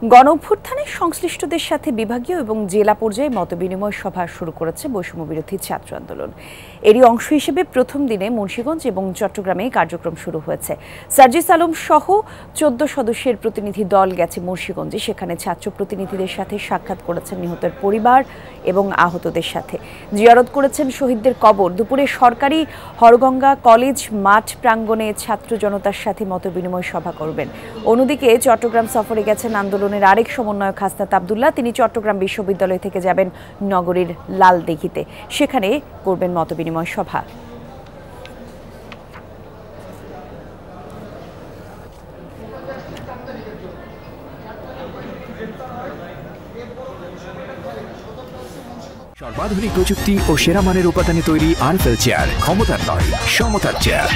গণঅভ্যুত্থানে সংশ্লিষ্টদের সাথে বিভাগীয় এবং জেলা পর্যায়ে মতবিনিময় সভা শুরু করেছে বৈষম্য বিরোধী ছাত্র আন্দোলন। এরই অংশ হিসেবে প্রথম দিনে মুন্সিগঞ্জ এবং চট্টগ্রামে কার্যক্রম শুরু হয়েছে। সার্জিস আলম সহ 14 সদস্যের প্রতিনিধি দল গেছে মুন্সিগঞ্জে। সেখানে ছাত্র প্রতিনিধিদের সাথে সাক্ষাৎ করেছেন নিহতের পরিবার এবং আহতদের সাথে, জিয়ারত করেছেন শহীদদের কবর। দুপুরে সরকারি হরগঙ্গা কলেজ মাঠ প্রাঙ্গণে ছাত্র জনতার সাথে মতবিনিময় সভা করবেন। অন্যদিকে চট্টগ্রাম সফরে গেছেন আন্দোলনের আরেক সমন্বয়ক হাসনাত আব্দুল্লাহ। তিনি চট্টগ্রাম বিশ্ববিদ্যালয় থেকে যাবেন নগরীর লালদিঘিতে, সেখানে করবেন মতবিনিময় সভা। সর্বাধুনিক প্রযুক্তি ও সেরা মানের উপাদানে তৈরি আরএফএল চেয়ার, ক্ষমতার নয় সমতার চেয়ার।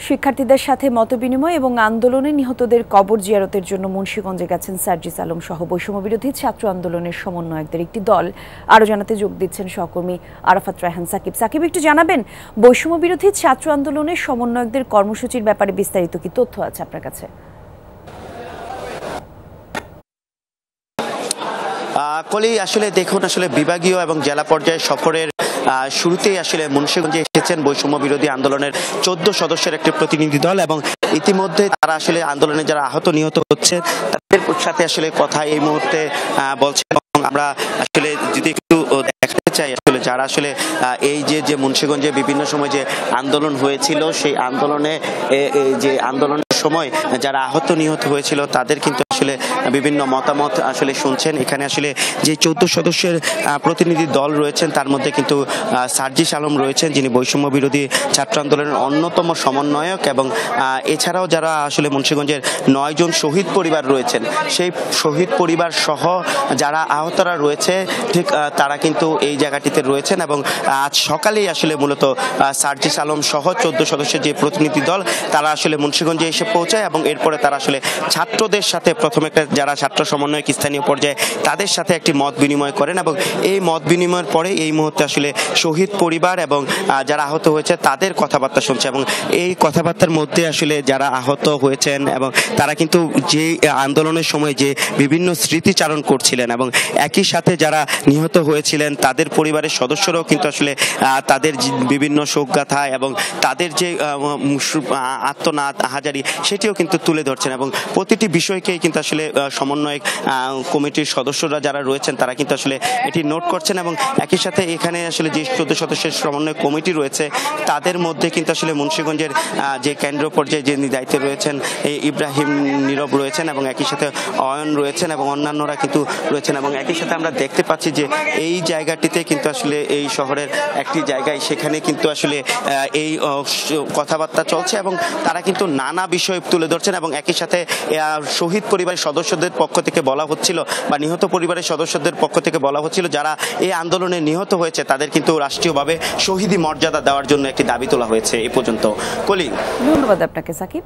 শিক্ষার্থীদের সাথে মতবিনিময় এবং আন্দোলনে নিহতদের কবর জিয়ারতের জন্য মুন্সিগঞ্জে গেছেন সার্জিস আলম সহ বৈষম্য বিরোধী ছাত্র আন্দোলনের সমন্বয়কদের একটি দল। আরও জানাতে যোগ দিচ্ছেন সহকর্মী আরাফাত রায়হান সাকিব। সাকিব, একটু জানাবেন বৈষম্য বিরোধী ছাত্র আন্দোলনের সমন্বয়কদের কর্মসূচির ব্যাপারে বিস্তারিত কি তথ্য আছে আপনার কাছে? কলি, আসলে দেখুন, আসলে বিভাগীয় এবং জেলা পর্যায়ে সফরের শুরুতেই আসলে মুন্সিগঞ্জে এসেছেন বৈষম্য বিরোধী আন্দোলনের 14 সদস্যের একটি প্রতিনিধি দল, এবং ইতিমধ্যে তারা আসলে আন্দোলনে যারা আহত নিহত হচ্ছে তাদের সাথে আসলে কথা এই মুহূর্তে বলছেন। এবং আমরা আসলে যদি একটু দেখতে চাই, আসলে যারা আসলে এই যে মুন্সিগঞ্জে বিভিন্ন সময় যে আন্দোলন হয়েছিল, সেই আন্দোলনে যে আন্দোলনের সময় যারা আহত নিহত হয়েছিল তাদের কিন্তু আসলে বিভিন্ন মতামত আসলে শুনছেন। এখানে আসলে যে 14 সদস্যের প্রতিনিধি দল রয়েছেন তার মধ্যে কিন্তু সার্জিস আলম রয়েছেন, যিনি বৈষম্য বিরোধী ছাত্র আন্দোলনের অন্যতম সমন্বয়ক, এবং এছাড়াও যারা আসলে মুন্সিগঞ্জের 9 জন শহীদ পরিবার রয়েছেন, সেই শহীদ পরিবার সহ যারা আহতরা রয়েছে ঠিক তারা কিন্তু এই জায়গাটিতে রয়েছেন। এবং আজ সকালেই আসলে মূলত সার্জিস আলম সহ 14 সদস্যের যে প্রতিনিধি দল তারা আসলে মুন্সিগঞ্জে এসে পৌঁছায়, এবং এরপরে তারা আসলে ছাত্রদের সাথে প্রথমে একটা যারা ছাত্র সমন্বয়ক স্থানীয় পর্যায়ে তাদের সাথে একটি মত বিনিময় করেন, এবং এই মত বিনিময়ের পরে এই মুহূর্তে আসলে শহীদ পরিবার এবং যারা আহত হয়েছে তাদের কথাবার্তা শুনছে। এবং এই কথাবার্তার মধ্যে আসলে যারা আহত হয়েছেন এবং তারা কিন্তু যে আন্দোলনের সময় যে বিভিন্ন স্মৃতিচারণ করছিলেন, এবং একই সাথে যারা নিহত হয়েছিলেন তাদের পরিবারের সদস্যরাও কিন্তু আসলে তাদের বিভিন্ন শোকগাথা এবং তাদের যে আত্মনাদ আহাজারি সেটিও কিন্তু তুলে ধরছেন, এবং প্রতিটি বিষয়কেই কিন্তু আসলে সমন্বয়ক কমিটির সদস্যরা যারা রয়েছেন তারা কিন্তু আসলে এটি নোট করছেন। এবং একই সাথে এখানে আসলে যে 14 সদস্যের সমন্বয় কমিটি রয়েছে তাদের মধ্যে কিন্তু আসলে মুন্সিগঞ্জের যে কেন্দ্র পর্যায়ে যে দায়িত্বে রয়েছেন ইব্রাহিম নীরব রয়েছেন, এবং একই সাথে অয়ন রয়েছেন এবং অন্যান্যরা কিন্তু রয়েছেন। এবং একই সাথে আমরা দেখতে পাচ্ছি যে এই জায়গাটিতে কিন্তু আসলে এই শহরের একটি জায়গায় সেখানে কিন্তু আসলে এই কথাবার্তা চলছে, এবং তারা কিন্তু নানা বিষয় তুলে ধরছেন। এবং একই সাথে শহীদ পরিবারের সদস্যদের পক্ষ থেকে বলা হচ্ছিল বা নিহত পরিবারের সদস্যদের পক্ষ থেকে বলা হচ্ছিল যারা এই আন্দোলনে নিহত হয়েছে তাদের কিন্তু রাষ্ট্রীয়ভাবে শহীদি মর্যাদা দেওয়ার জন্য একটি দাবি তোলা হয়েছে। এ পর্যন্ত কলি, ধন্যবাদ আপনাকে সাকিব।